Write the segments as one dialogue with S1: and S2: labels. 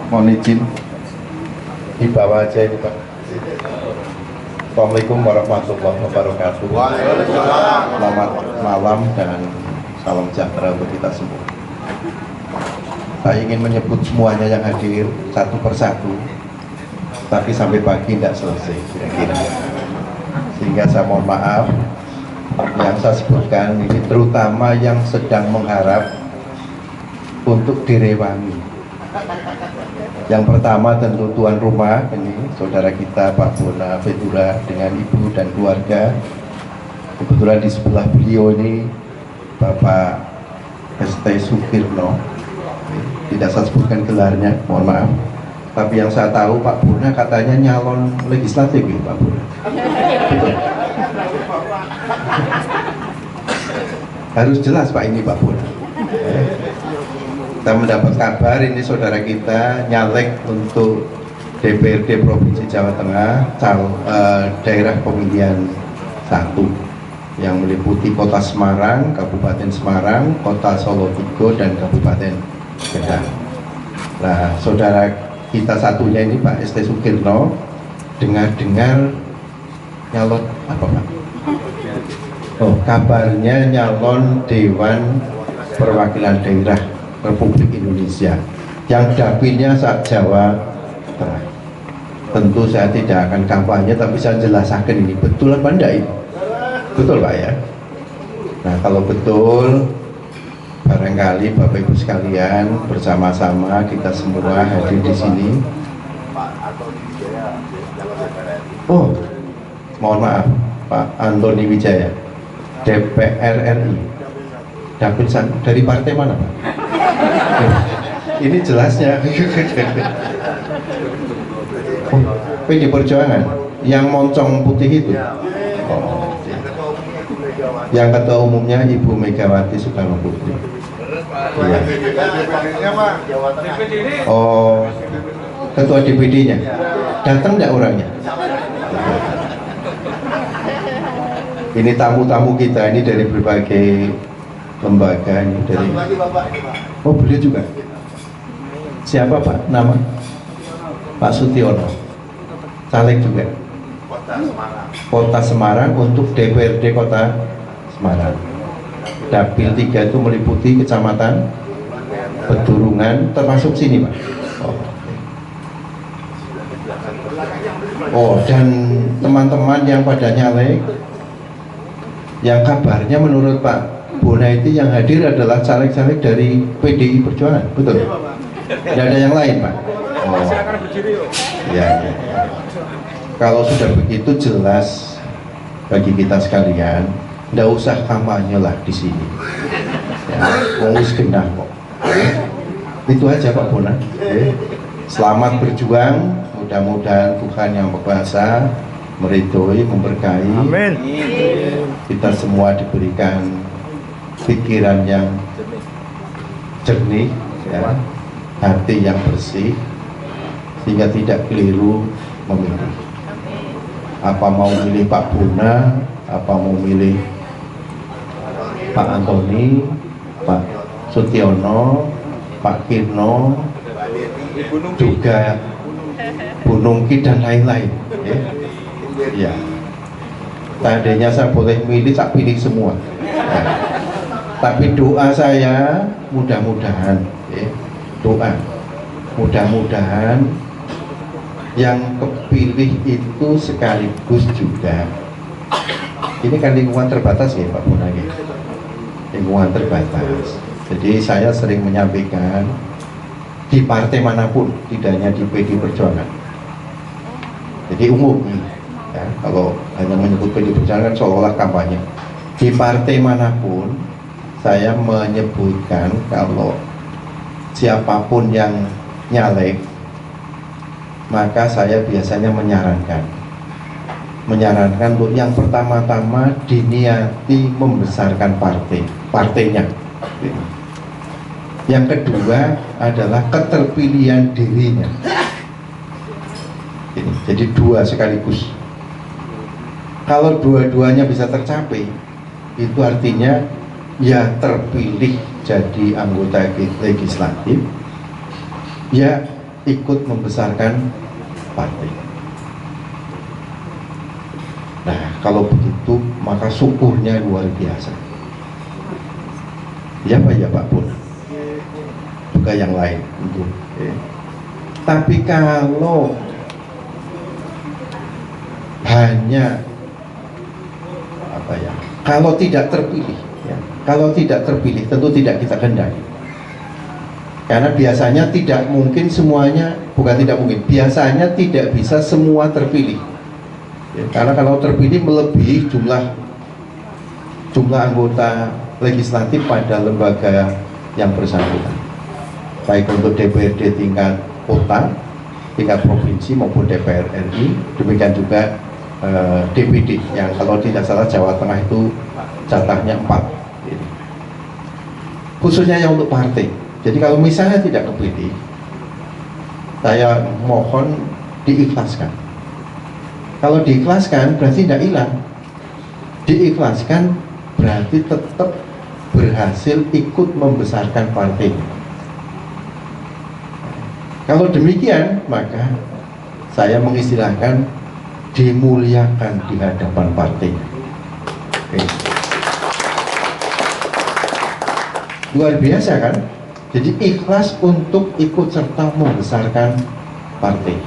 S1: Mohon izin di bawah aja ini Pak. Assalamualaikum warahmatullahi wabarakatuh. Selamat malam dan salam sejahtera untuk kita semua. Saya ingin menyebut semuanya yang hadir satu persatu, tapi sampai pagi tidak selesai kira-kira. Sehingga saya mohon maaf yang saya sebutkan ini terutama yang sedang mengharap untuk direwangi. Yang pertama tentu tuan rumah ini saudara kita Pak Bona Ventura dengan ibu dan keluarga. Kebetulan di sebelah beliau ini Bapak ST Sukirno. Tidak saya sebutkan gelarnya, mohon maaf. Tapi yang saya tahu Pak Bona katanya nyalon legislatif ya Pak Bona. Harus jelas Pak ini Pak Bona. Kita mendapat kabar ini saudara kita nyalek untuk DPRD Provinsi Jawa Tengah daerah pemilihan 1 yang meliputi Kota Semarang, Kabupaten Semarang, Kota Solo Tigo dan Kabupaten Kendal. Nah, saudara kita satunya ini Pak ST Sukirno dengar-dengar nyalon apa Pak? Oh, kabarnya nyalon Dewan Perwakilan Daerah Republik Indonesia yang dapilnya saat Jawa Tengah. Tentu saya tidak akan kampanye, tapi saya jelaskan ini betul apa enggak itu? Betul Pak ya? Nah kalau betul, barangkali Bapak Ibu sekalian bersama-sama kita semua hadir di sini. Oh, mohon maaf Pak Antoni Wijaya, DPR RI. Dapil dari partai mana Pak? Ini jelasnya. Oh, PD Perjuangan yang moncong putih itu. Oh, yang ketua umumnya Ibu Megawati Soekarno Putri. Iya. Oh, ketua DPD-nya. Datang nggak orangnya? Ini tamu-tamu kita ini dari berbagai lembaga ini dari. Oh beliau juga. Siapa Pak nama? Pak Sutiono. Caleg juga. Kota Semarang untuk DPRD Kota Semarang. Dapil 3 itu meliputi kecamatan Bedurungan termasuk sini Pak. Oh dan teman-teman yang pada nyalek yang kabarnya menurut Pak Bona itu yang hadir adalah caleg-caleg dari PDI Perjuangan, betul? Tidak ada yang lain, Pak? Oh, ya. Kalau sudah begitu jelas bagi kita sekalian, tidak usah kampanye lah di sini. Ya, wis genah kok. Itu aja Pak Bona. Selamat berjuang, mudah-mudahan Tuhan yang berkuasa meridhoi, memberkahi. Amin. Kita semua diberikan pikiran yang jernih, ya, hati yang bersih, sehingga tidak keliru memilih. Apa mau milih Pak Bona, apa mau milih Pak Antoni, Pak Sutiono, Pak Kirno, juga Bu Nungki dan lain-lain. Ya, tadinya saya boleh milih, tak pilih semua. Ya. Tapi doa saya mudah-mudahan, doa mudah-mudahan yang kepilih itu sekaligus juga. Ini kan lingkungan terbatas ya Pak Bona ya, lingkungan terbatas. Jadi saya sering menyampaikan di partai manapun, tidak hanya di PD Perjuangan. Jadi umum ya, kalau hanya menyebut PD Perjuangan seolah-olah kampanye. Di partai manapun saya menyebutkan kalau siapapun yang nyalek, maka saya biasanya menyarankan untuk yang pertama-tama diniati membesarkan partainya. Yang kedua adalah keterpilihan dirinya. Jadi dua sekaligus. Kalau dua-duanya bisa tercapai, itu artinya ya terpilih jadi anggota legislatif, ya ikut membesarkan partai. Nah, kalau begitu maka syukurnya luar biasa. Ya Pak, ya Pak Pun, juga yang lain itu. Tapi kalau hanya apa ya, kalau tidak terpilih, ya, kalau tidak terpilih tentu tidak kita kendali. Karena biasanya tidak mungkin semuanya, bukan tidak mungkin, biasanya tidak bisa semua terpilih. Ya, karena kalau terpilih melebihi jumlah anggota legislatif pada lembaga yang bersangkutan, baik untuk DPRD tingkat kota, tingkat provinsi maupun DPR RI, demikian juga DPD yang kalau tidak salah Jawa Tengah itu jatahnya 4, khususnya yang untuk partai. Jadi kalau misalnya tidak kepilih, saya mohon diikhlaskan. Kalau diikhlaskan berarti tidak hilang, diikhlaskan berarti tetap berhasil ikut membesarkan partai. Kalau demikian, maka saya mengistilahkan dimuliakan di hadapan partai. Luar biasa kan? Jadi ikhlas untuk ikut serta membesarkan partai.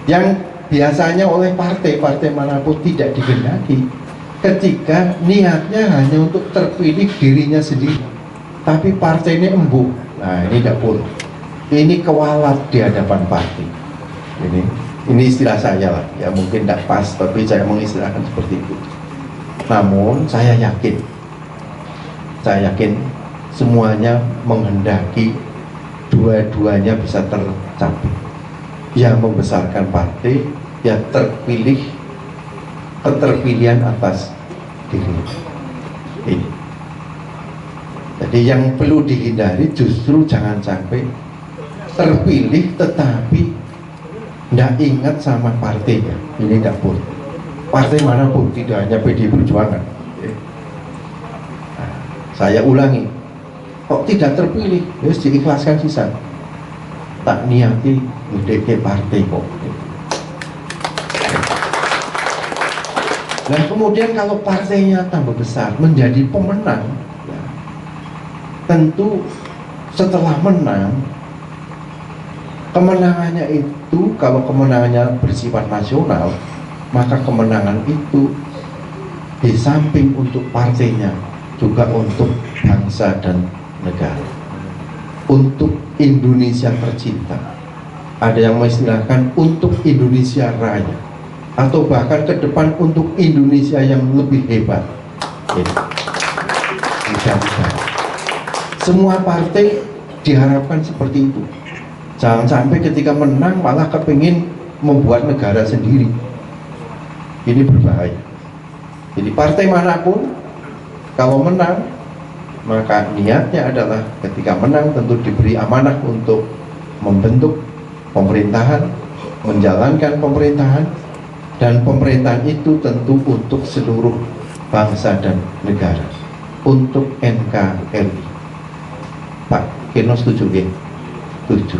S1: Yang biasanya oleh partai manapun tidak digendaki, ketika niatnya hanya untuk terpilih dirinya sendiri, tapi partai ini embuk. Nah, ini tidak boleh. Ini kewalat di hadapan partai. Ini istilah saya lah, ya mungkin tidak pas, tapi saya mengistilahkan seperti itu. Namun saya yakin semuanya menghendaki dua-duanya bisa tercapai. Yang membesarkan partai, ya terpilih, keterpilihan atas diri. Ini. Jadi yang perlu dihindari justru jangan sampai terpilih tetapi tidak ingat sama partainya. Ini tidak boleh. Partai manapun, tidak hanya PDI Perjuangan. Nah, saya ulangi, kok tidak terpilih, ya diikhlaskan sisa. Tak niati mendekati partai kok. Nah kemudian kalau partainya tambah besar menjadi pemenang, ya, tentu setelah menang, kemenangannya itu kalau kemenangannya bersifat nasional, maka kemenangan itu di samping untuk partainya juga untuk bangsa dan negara, untuk Indonesia tercinta. Ada yang mengistilahkan untuk Indonesia Raya, atau bahkan ke depan untuk Indonesia yang lebih hebat. Semua partai diharapkan seperti itu. Jangan sampai ketika menang malah kepingin membuat negara sendiri. Ini berbahaya. Jadi partai manapun kalau menang, maka niatnya adalah ketika menang tentu diberi amanah untuk membentuk pemerintahan, menjalankan pemerintahan, dan pemerintahan itu tentu untuk seluruh bangsa dan negara, untuk NKRI. Pak Keno setuju ya? Setuju.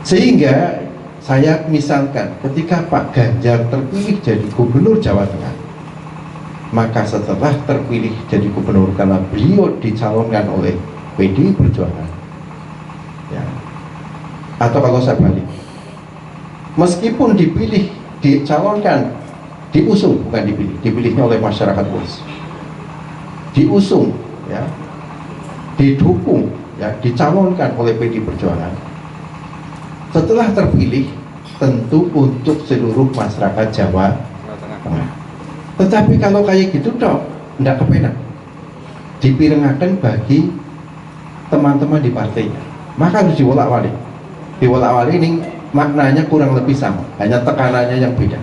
S1: Sehingga saya misalkan ketika Pak Ganjar terpilih jadi gubernur Jawa Tengah, maka setelah terpilih jadi gubernur karena beliau dicalonkan oleh PDI Perjuangan, ya. Atau kalau saya balik, meskipun dipilih, dicalonkan, diusung, bukan dipilih, dipilihnya oleh masyarakat luas, diusung, ya, didukung, ya, dicalonkan oleh PDI Perjuangan. Setelah terpilih, tentu untuk seluruh masyarakat Jawa Tengah. Tetapi kalau kayak gitu dok, tidak kepenak, dipirengakan bagi teman-teman di partainya, maka harus diwolak-walik. Diwolak-walik ini maknanya kurang lebih sama, hanya tekanannya yang beda.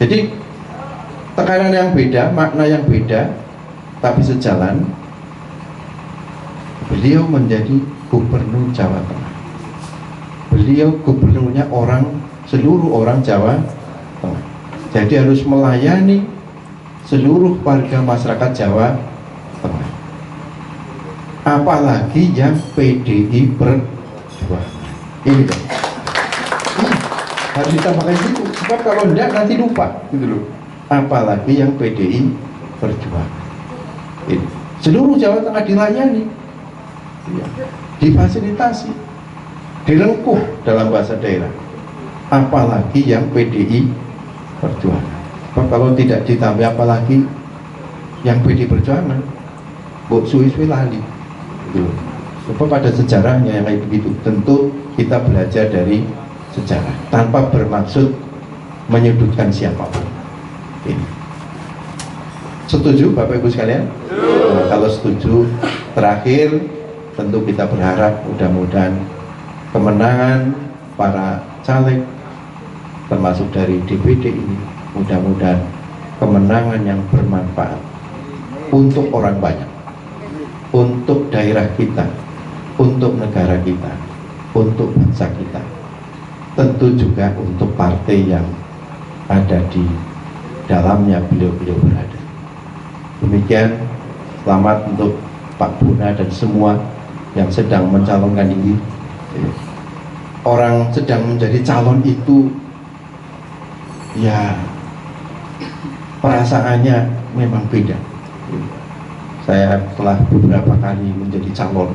S1: Jadi tekanan yang beda, makna yang beda, tapi sejalan. Beliau menjadi gubernur Jawa Tengah. Beliau gubernurnya seluruh orang Jawa Tengah. Jadi harus melayani seluruh warga masyarakat Jawa Tengah, apalagi yang PDI Perjuangan. Ini kan harus ditambahkan itu, sebab kalau enggak nanti lupa gitu loh. Apalagi yang PDI Perjuangan. Ini seluruh Jawa Tengah dilayani, ya, difasilitasi, direngkuh dalam bahasa daerah. Apalagi yang PDI Perjuangan. Sebab kalau tidak ditambah apalagi yang PDI Perjuangan, Bok suwi-suwi lali gitu. Sebab pada sejarahnya yang kayak begitu. Tentu kita belajar dari sejarah tanpa bermaksud menyudutkan siapapun. Ini. Setuju Bapak Ibu sekalian? Nah, kalau setuju, terakhir tentu kita berharap mudah-mudahan kemenangan para caleg termasuk dari DPD ini, mudah-mudahan kemenangan yang bermanfaat untuk orang banyak, untuk daerah kita, untuk negara kita, untuk bangsa kita, tentu juga untuk partai yang ada di dalamnya beliau-beliau berada. Demikian, selamat untuk Pak Buna dan semua yang sedang mencalonkan diri. Orang sedang menjadi calon itu, ya perasaannya memang beda. Saya telah beberapa kali menjadi calon,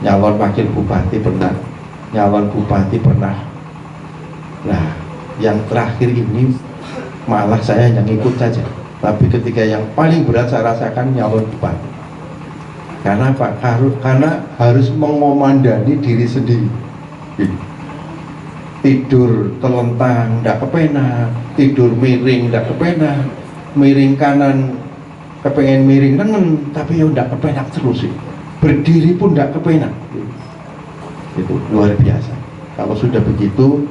S1: nyalon wakil bupati pernah, nyalon bupati pernah. Nah, yang terakhir ini malah saya hanya ngikut saja. Tapi ketika yang paling berat saya rasakan nyalon bupati. Karena apa? Karena harus mengomandani diri sendiri. Tidur telentang, tidak kepenak. Tidur miring, tidak kepenak. Miring kanan, kepengen miring nengen, tapi ya tidak kepenak terus sih. Berdiri pun tidak kepenak. Itu luar biasa. Kalau sudah begitu,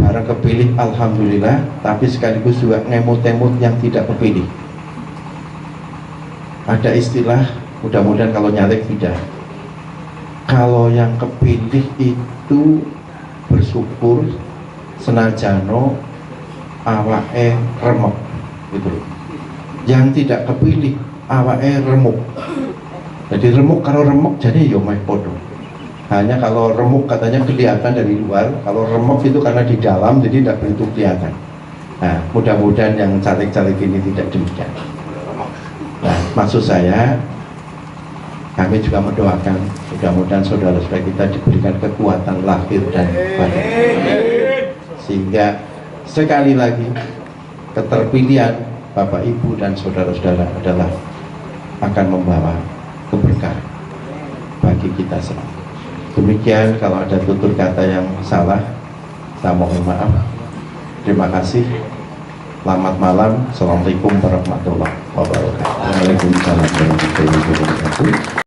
S1: barang kepilih alhamdulillah, tapi sekaligus juga ngemut-ngemut yang tidak kepilih. Ada istilah, mudah-mudahan kalau nyalek tidak, kalau yang kepilih itu bersyukur senajano awake remuk gitu. Yang tidak kepilih awake remuk. Jadi remuk, kalau remuk jadi yo meh podo. Hanya kalau remuk katanya kelihatan dari luar, kalau remuk itu karena di dalam jadi tidak begitu kelihatan. Nah, mudah-mudahan yang caleg-caleg ini tidak demikian. Nah, maksud saya, kami juga mendoakan mudah-mudahan saudara-saudara kita diberikan kekuatan lahir dan batin, sehingga sekali lagi keterpilihan Bapak Ibu dan saudara-saudara adalah akan membawa keberkahan bagi kita semua. Demikian, kalau ada tutur kata yang salah, saya mohon maaf. Terima kasih. Selamat malam. Assalamualaikum warahmatullahi wabarakatuh.
S2: Waalaikumsalam warahmatullahi wabarakatuh.